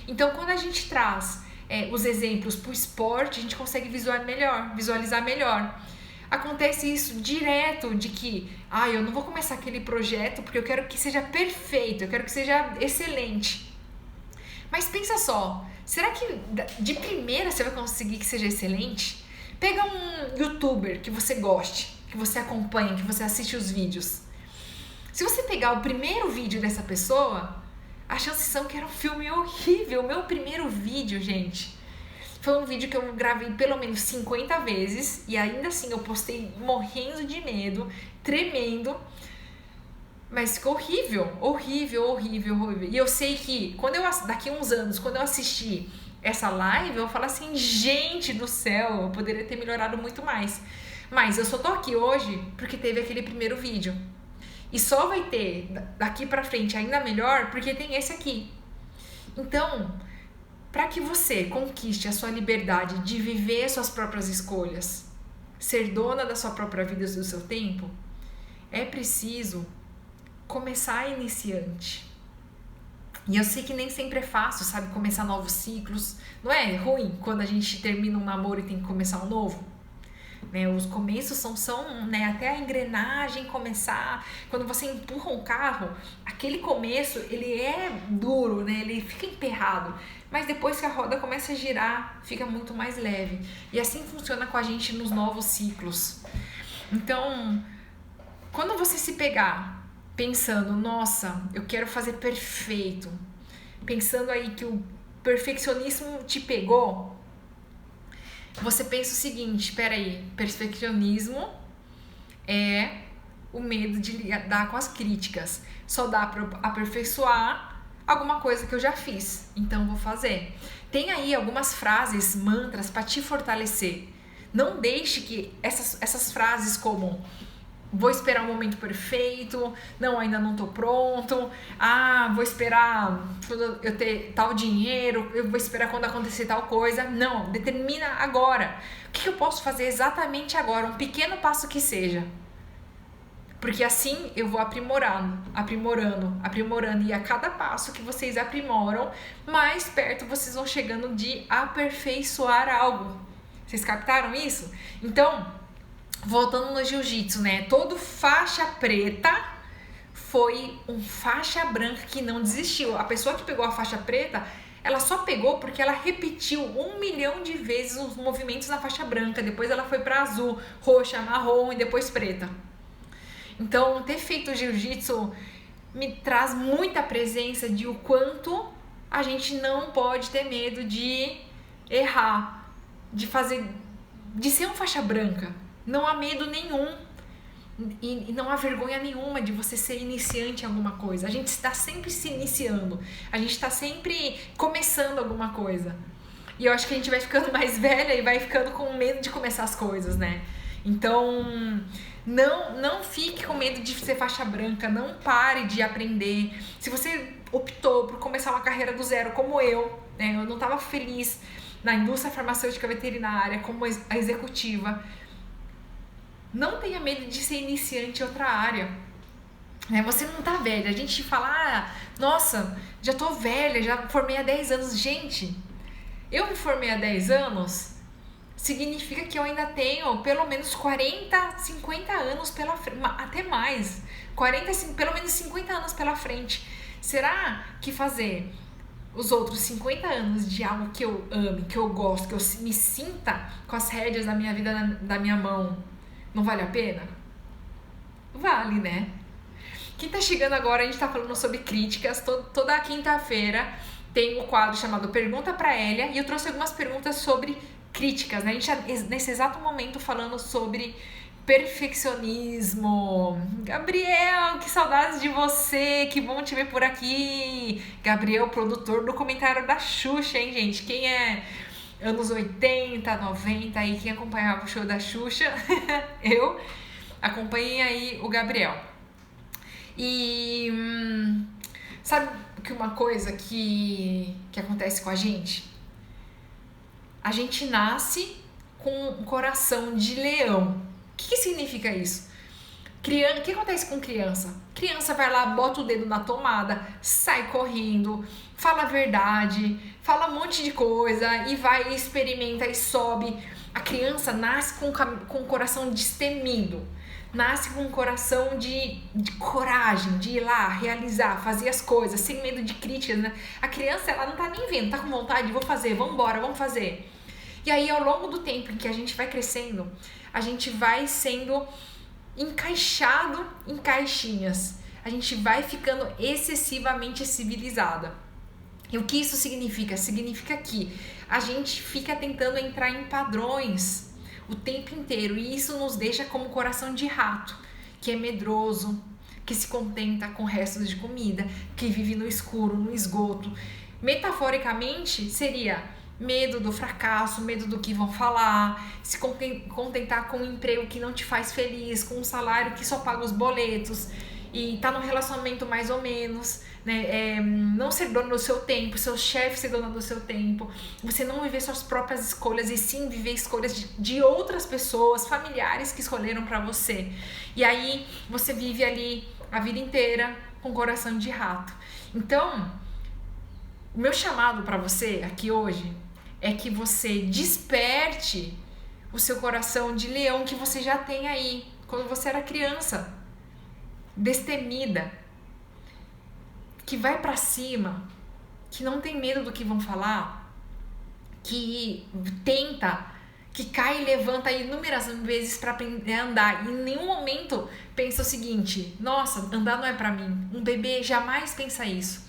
Então, quando a gente traz os exemplos para o esporte, a gente consegue visualizar melhor. Acontece isso direto de que, eu não vou começar aquele projeto porque eu quero que seja perfeito, eu quero que seja excelente. Mas pensa só, será que de primeira você vai conseguir que seja excelente? Pega um youtuber que você goste, que você acompanha, que você assiste os vídeos. Se você pegar o primeiro vídeo dessa pessoa, as chances são que era um filme horrível. O meu primeiro vídeo, gente, foi um vídeo que eu gravei pelo menos 50 vezes e ainda assim eu postei morrendo de medo, tremendo. Mas ficou horrível. E eu sei que daqui a uns anos, quando eu assistir essa live, eu vou falar assim, gente do céu, eu poderia ter melhorado muito mais. Mas eu só tô aqui hoje porque teve aquele primeiro vídeo. E só vai ter daqui pra frente ainda melhor porque tem esse aqui. Então, para que você conquiste a sua liberdade de viver suas próprias escolhas, ser dona da sua própria vida e do seu tempo, é preciso começar iniciante. E eu sei que nem sempre é fácil, sabe, começar novos ciclos. Não é ruim quando a gente termina um namoro e tem que começar um novo? Né, os começos são né, até a engrenagem começar. Quando você empurra um carro, aquele começo ele é duro, né, ele fica emperrado, mas depois que a roda começa a girar, fica muito mais leve. E assim funciona com a gente nos novos ciclos. Então, quando você se pegar pensando, nossa, eu quero fazer perfeito, pensando aí que o perfeccionismo te pegou, você pensa o seguinte, perfeccionismo é o medo de lidar com as críticas. Só dá para aperfeiçoar alguma coisa que eu já fiz, então vou fazer. Tem aí algumas frases, mantras para te fortalecer. Não deixe que essas frases como vou esperar o momento perfeito, não, ainda não tô pronto, vou esperar quando eu ter tal dinheiro, eu vou esperar quando acontecer tal coisa. Não, determina agora. O que eu posso fazer exatamente agora, um pequeno passo que seja. Porque assim eu vou aprimorando. E a cada passo que vocês aprimoram, mais perto vocês vão chegando de aperfeiçoar algo. Vocês captaram isso? Então, voltando no jiu-jitsu, né? Todo faixa preta foi um faixa branca que não desistiu. A pessoa que pegou a faixa preta, ela só pegou porque ela repetiu 1 milhão de vezes os movimentos na faixa branca, depois ela foi para azul, roxa, marrom e depois preta. Então, ter feito jiu-jitsu me traz muita presença de o quanto a gente não pode ter medo de errar, de ser um faixa branca. Não há medo nenhum e não há vergonha nenhuma de você ser iniciante em alguma coisa. A gente está sempre se iniciando, a gente está sempre começando alguma coisa. E eu acho que a gente vai ficando mais velha e vai ficando com medo de começar as coisas, né? Então, não fique com medo de ser faixa branca, não pare de aprender. Se você optou por começar uma carreira do zero, como eu, né? Eu não estava feliz na indústria farmacêutica veterinária como a executiva. Não tenha medo de ser iniciante em outra área. Você não tá velha. A gente fala, nossa, já tô velha, já formei há 10 anos. Gente, eu me formei há 10 anos, significa que eu ainda tenho pelo menos 40, 50 anos pela frente, até mais. Pelo menos 50 anos pela frente. Será que fazer os outros 50 anos de algo que eu ame, que eu gosto, que eu me sinta com as rédeas da minha vida da minha mão, não vale a pena? Vale, né? Quem tá chegando agora, a gente tá falando sobre críticas. Toda quinta-feira tem um quadro chamado Pergunta pra Elia, e eu trouxe algumas perguntas sobre críticas, né? A gente tá nesse exato momento falando sobre perfeccionismo. Gabriel, que saudades de você, que bom te ver por aqui. Gabriel, produtor do comentário da Xuxa, hein, gente? Quem é anos 80, 90 aí, quem acompanhava o show da Xuxa, eu acompanhei aí o Gabriel. E sabe que uma coisa que acontece com a gente? A gente nasce com um coração de leão. O que significa isso? O que acontece com criança? Criança vai lá, bota o dedo na tomada, sai correndo, fala a verdade, fala um monte de coisa e vai, experimenta e sobe. A criança nasce com um coração destemido, nasce com um coração de coragem, de ir lá, realizar, fazer as coisas, sem medo de críticas, né? A criança, ela não tá nem vendo, tá com vontade, vou fazer, vamos embora, vamos fazer. E aí, ao longo do tempo em que a gente vai crescendo, a gente vai sendo encaixado em caixinhas. A gente vai ficando excessivamente civilizada. E o que isso significa? Significa que a gente fica tentando entrar em padrões o tempo inteiro. E isso nos deixa como coração de rato, que é medroso, que se contenta com restos de comida, que vive no escuro, no esgoto. Metaforicamente, seria medo do fracasso, medo do que vão falar, se contentar com um emprego que não te faz feliz, com um salário que só paga os boletos e tá num relacionamento mais ou menos, né? Não ser dono do seu tempo, seu chefe ser dono do seu tempo, você não viver suas próprias escolhas e sim viver escolhas de outras pessoas, familiares que escolheram pra você. E aí você vive ali a vida inteira com coração de rato. Então, o meu chamado pra você aqui hoje é que você desperte o seu coração de leão que você já tem aí, quando você era criança, destemida, que vai pra cima, que não tem medo do que vão falar, que tenta, que cai e levanta inúmeras vezes para aprender a andar e em nenhum momento pensa o seguinte: nossa, andar não é pra mim. Um bebê jamais pensa isso.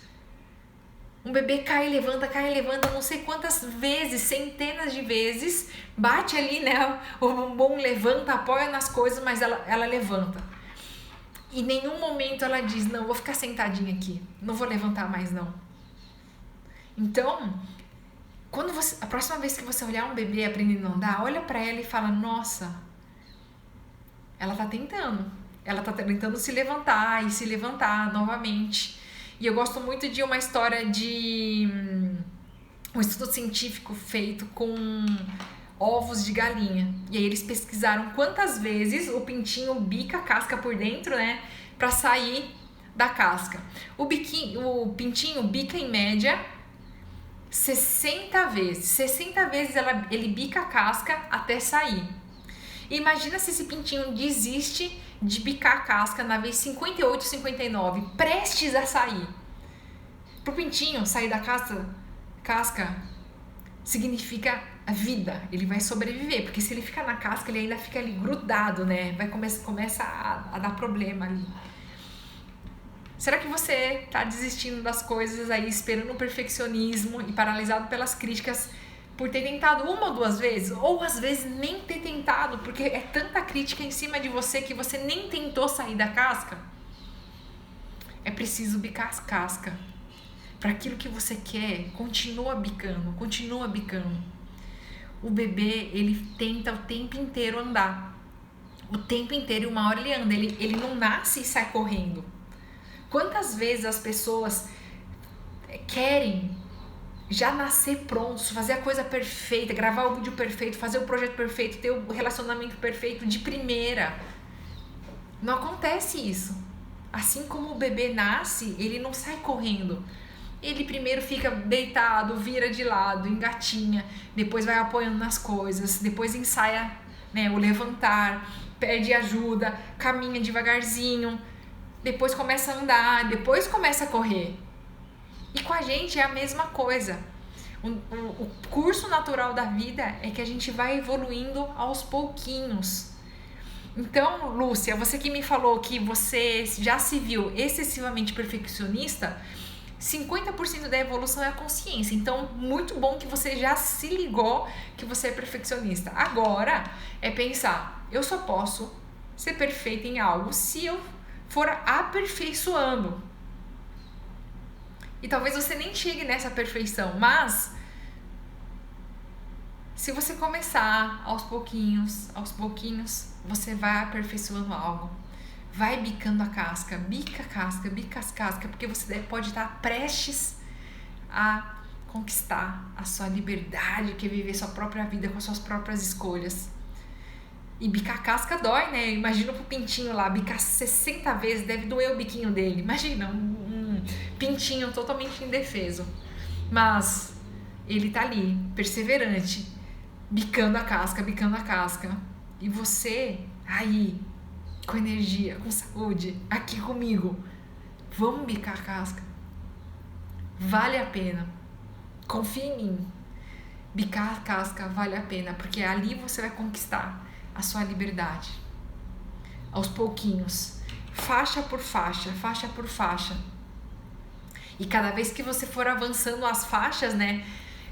Um bebê cai e levanta, não sei quantas vezes, centenas de vezes, bate ali, né? O bumbum levanta, apoia nas coisas, mas ela levanta. Em nenhum momento ela diz: não, vou ficar sentadinha aqui, não vou levantar mais não. Então, a próxima vez que você olhar um bebê aprendendo a andar, olha pra ela e fala: nossa, ela tá tentando se levantar e se levantar novamente. E eu gosto muito de uma história de um estudo científico feito com ovos de galinha. E aí eles pesquisaram quantas vezes o pintinho bica a casca por dentro, né, pra sair da casca. O pintinho bica em média 60 vezes. 60 vezes ele bica a casca até sair. E imagina se esse pintinho desiste de bicar a casca na vez 58, 59, prestes a sair. Pro pintinho sair da casca casca significa a vida, ele vai sobreviver, porque se ele ficar na casca, ele ainda fica ali grudado, né? Começa a dar problema ali. Será que você tá desistindo das coisas aí, esperando o perfeccionismo e paralisado pelas críticas por ter tentado uma ou duas vezes? Ou às vezes nem ter tentado, porque é tanta crítica em cima de você que você nem tentou sair da casca? É preciso bicar as cascas. Para aquilo que você quer, continua bicando, continua bicando. O bebê, ele tenta o tempo inteiro andar. O tempo inteiro, e uma hora ele anda. Ele não nasce e sai correndo. Quantas vezes as pessoas querem já nascer prontos, fazer a coisa perfeita, gravar o vídeo perfeito, fazer o projeto perfeito, ter o relacionamento perfeito de primeira. Não acontece isso. Assim como o bebê nasce, ele não sai correndo. Ele primeiro fica deitado, vira de lado, engatinha, depois vai apoiando nas coisas, depois ensaia, né, o levantar, pede ajuda, caminha devagarzinho, depois começa a andar, depois começa a correr. E com a gente é a mesma coisa. O curso natural da vida é que a gente vai evoluindo aos pouquinhos. Então, Lúcia, você que me falou que você já se viu excessivamente perfeccionista, 50% da evolução é a consciência. Então, muito bom que você já se ligou que você é perfeccionista. Agora é pensar, eu só posso ser perfeita em algo se eu for aperfeiçoando. E talvez você nem chegue nessa perfeição, mas se você começar aos pouquinhos, você vai aperfeiçoando algo. Vai bicando a casca, bica as cascas, porque você pode estar prestes a conquistar a sua liberdade, que é viver sua própria vida com as suas próprias escolhas. E bicar a casca dói, né? Imagina pro pintinho lá, bicar 60 vezes, deve doer o biquinho dele. Imagina, um pintinho totalmente indefeso. Mas ele tá ali, perseverante, bicando a casca. E você, aí, com energia, com saúde, aqui comigo, vamos bicar a casca. Vale a pena. Confia em mim. Bicar a casca vale a pena, porque ali você vai conquistar a sua liberdade. Aos pouquinhos, faixa por faixa. E cada vez que você for avançando as faixas, né?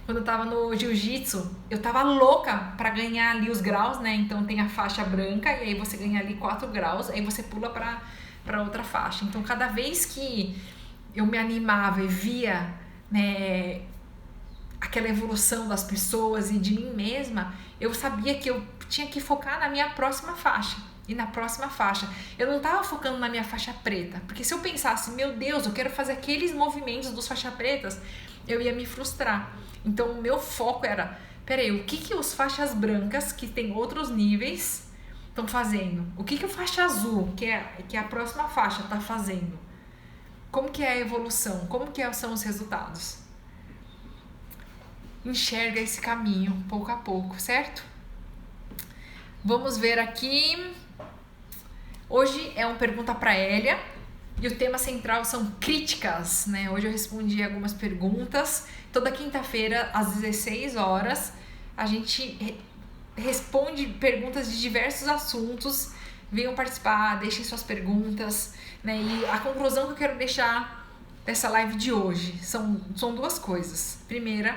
Quando eu tava no jiu-jitsu, eu tava louca pra ganhar ali os graus, né? Então tem a faixa branca e aí você ganha ali 4 graus, aí você pula pra outra faixa. Então cada vez que eu me animava e via, né, aquela evolução das pessoas e de mim mesma, eu sabia que eu tinha que focar na minha próxima faixa. E na próxima faixa. Eu não tava focando na minha faixa preta. Porque se eu pensasse, meu Deus, eu quero fazer aqueles movimentos dos faixas pretas, eu ia me frustrar. Então o meu foco era, peraí, o que os faixas brancas, que tem outros níveis, estão fazendo? O que o faixa azul, que é a próxima faixa, tá fazendo? Como que é a evolução? Como que são os resultados? Enxerga esse caminho, pouco a pouco, certo? Vamos ver aqui. Hoje é uma pergunta para Hélia e o tema central são críticas, né? Hoje eu respondi algumas perguntas. Toda quinta-feira, às 16 horas, a gente responde perguntas de diversos assuntos. Venham participar, deixem suas perguntas, né? E a conclusão que eu quero deixar dessa live de hoje são duas coisas. Primeira,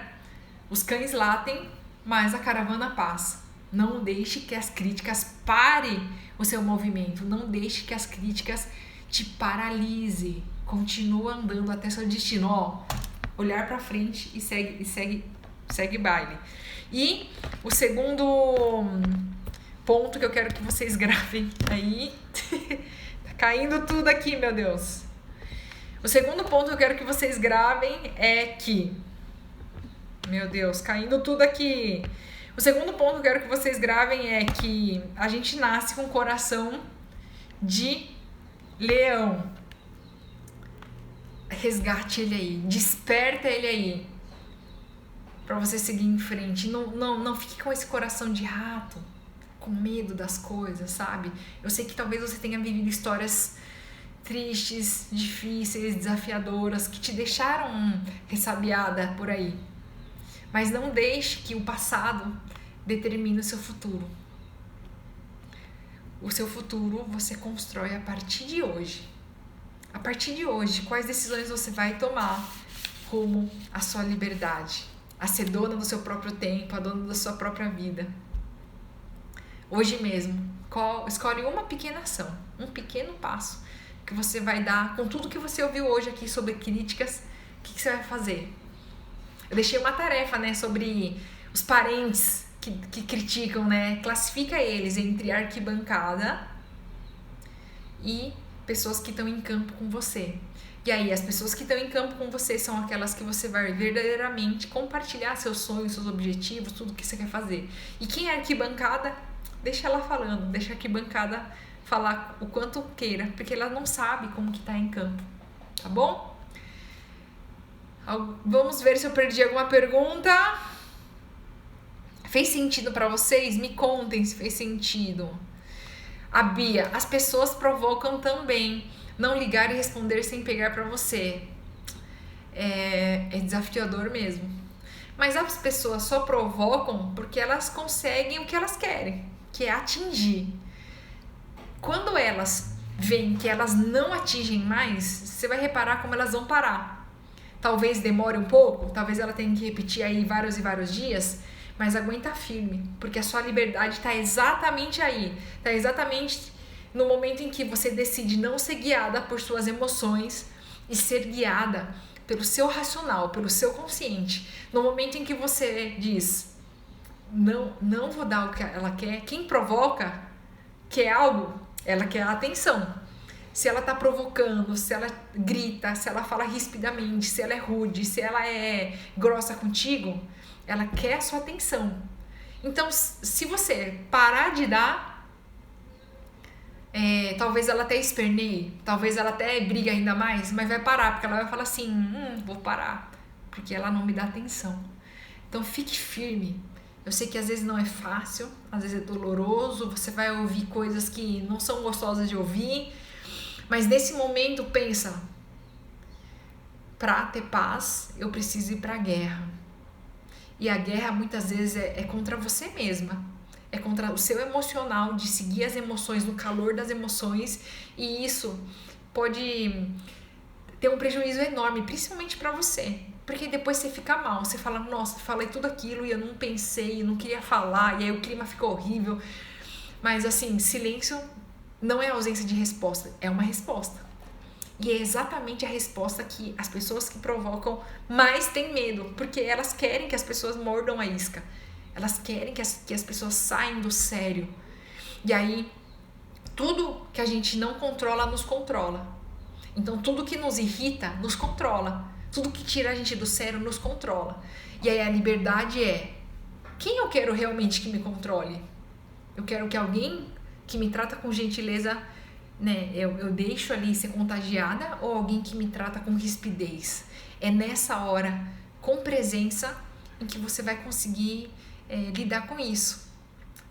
os cães latem, mas a caravana passa. Não deixe que as críticas parem o seu movimento. Não deixe que as críticas te paralise. Continua andando até seu destino. Ó, olhar pra frente e segue baile. E o segundo ponto que eu quero que vocês gravem aí. Tá caindo tudo aqui, meu Deus. O segundo ponto que eu quero que vocês gravem é que... Meu Deus, caindo tudo aqui. O segundo ponto que eu quero que vocês gravem é que a gente nasce com um coração de leão. Resgate ele aí, desperta ele aí, pra você seguir em frente. Não fique com esse coração de rato, com medo das coisas, sabe? Eu sei que talvez você tenha vivido histórias tristes, difíceis, desafiadoras, que te deixaram ressabiada por aí. Mas não deixe que o passado determine o seu futuro. O seu futuro você constrói a partir de hoje. A partir de hoje, quais decisões você vai tomar rumo à sua liberdade, a ser dona do seu próprio tempo, a dona da sua própria vida. Hoje mesmo, escolhe uma pequena ação, um pequeno passo que você vai dar com tudo que você ouviu hoje aqui sobre críticas. O que você vai fazer? Eu deixei uma tarefa, né, sobre os parentes que criticam, né? Classifica eles entre arquibancada e pessoas que estão em campo com você. E aí, as pessoas que estão em campo com você são aquelas que você vai verdadeiramente compartilhar seus sonhos, seus objetivos, tudo que você quer fazer. E quem é arquibancada, deixa ela falando, deixa a arquibancada falar o quanto queira, porque ela não sabe como que tá em campo, tá bom? Vamos ver se eu perdi alguma pergunta. Fez sentido pra vocês? Me contem se fez sentido. A Bia, as pessoas provocam também. Não ligar e responder sem pegar pra você. É desafiador mesmo. Mas as pessoas só provocam porque elas conseguem o que elas querem, que é atingir. Quando elas veem que elas não atingem mais, você vai reparar como elas vão parar. Talvez demore um pouco, talvez ela tenha que repetir aí vários e vários dias, mas aguenta firme, porque a sua liberdade está exatamente aí, está exatamente no momento em que você decide não ser guiada por suas emoções e ser guiada pelo seu racional, pelo seu consciente. No momento em que você diz, não vou dar o que ela quer, quem provoca quer algo, ela quer a atenção. Se ela tá provocando, se ela grita, se ela fala rispidamente, se ela é rude, se ela é grossa contigo, ela quer a sua atenção. Então, se você parar de dar, talvez ela até esperneie, talvez ela até brigue ainda mais, mas vai parar, porque ela vai falar assim, vou parar, porque ela não me dá atenção. Então, fique firme. Eu sei que às vezes não é fácil, às vezes é doloroso, você vai ouvir coisas que não são gostosas de ouvir, mas nesse momento pensa, para ter paz eu preciso ir para a guerra. E a guerra muitas vezes é contra você mesma, é contra o seu emocional, de seguir as emoções, no calor das emoções, e isso pode ter um prejuízo enorme, principalmente para você, porque depois você fica mal, você fala, nossa, falei tudo aquilo e eu não pensei, eu não queria falar, e aí o clima ficou horrível. Mas assim, silêncio não é ausência de resposta, é uma resposta. E é exatamente a resposta que as pessoas que provocam mais têm medo, porque elas querem que as pessoas mordam a isca. Elas querem que as pessoas saiam do sério. E aí, tudo que a gente não controla, nos controla. Então, tudo que nos irrita, nos controla. Tudo que tira a gente do sério, nos controla. E aí, a liberdade é, quem eu quero realmente que me controle? Eu quero que alguém que me trata com gentileza, né, eu deixo ali ser contagiada, ou alguém que me trata com rispidez? É nessa hora, com presença, em que você vai conseguir lidar com isso,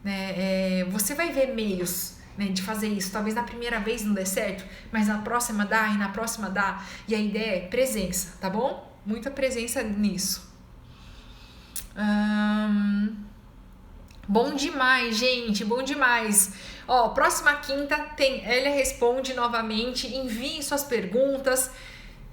né? Você vai ver meios, né, de fazer isso. Talvez na primeira vez não dê certo, mas na próxima dá, e na próxima dá. E a ideia é presença, tá bom? Muita presença nisso. Bom demais, gente, bom demais. Ó, próxima quinta tem Elia Responde novamente. Enviem suas perguntas.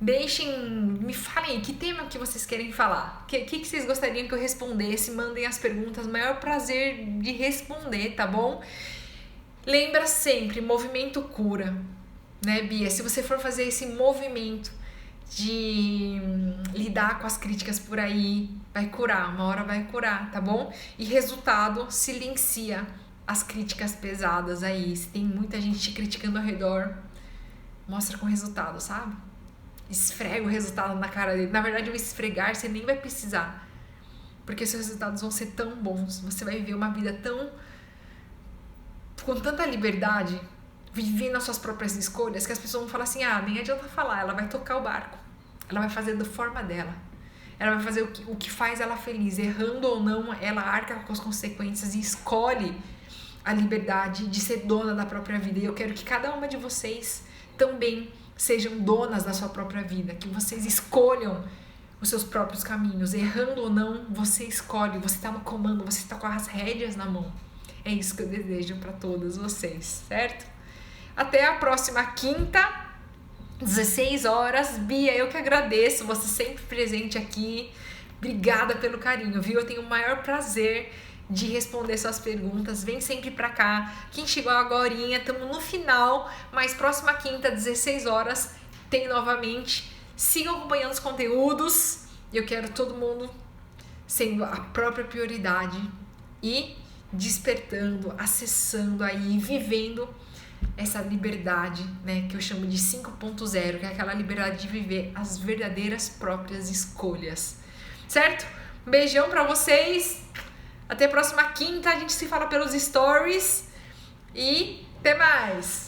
Me falem que tema que vocês querem falar. O que vocês gostariam que eu respondesse? Mandem as perguntas, maior prazer de responder, tá bom? Lembra sempre, movimento cura, né, Bia? Se você for fazer esse movimento de lidar com as críticas por aí, vai curar, uma hora vai curar, tá bom? E resultado, silencia as críticas pesadas aí. Se tem muita gente te criticando ao redor, mostra com resultado, sabe? Esfrega o resultado na cara dele. Na verdade, o esfregar você nem vai precisar, porque seus resultados vão ser tão bons. Você vai viver uma vida com tanta liberdade, vivendo as suas próprias escolhas, que as pessoas vão falar assim, nem adianta falar, ela vai tocar o barco, ela vai fazer da forma dela, ela vai fazer o que faz ela feliz, errando ou não, ela arca com as consequências e escolhe a liberdade de ser dona da própria vida. E eu quero que cada uma de vocês também sejam donas da sua própria vida, que vocês escolham os seus próprios caminhos. Errando ou não, você escolhe, você está no comando, você está com as rédeas na mão. É isso que eu desejo para todas vocês, certo? Até a próxima quinta, 16 horas. Bia, eu que agradeço, você sempre presente aqui. Obrigada pelo carinho, viu? Eu tenho o maior prazer de responder suas perguntas. Vem sempre pra cá. Quem chegou agorinha, estamos no final, mas próxima quinta, 16 horas, tem novamente. Sigam acompanhando os conteúdos. Eu quero todo mundo sendo a própria prioridade e despertando, acessando aí, vivendo essa liberdade, né, que eu chamo de 5.0, que é aquela liberdade de viver as verdadeiras próprias escolhas, certo? Um beijão pra vocês, até a próxima quinta, a gente se fala pelos stories e até mais!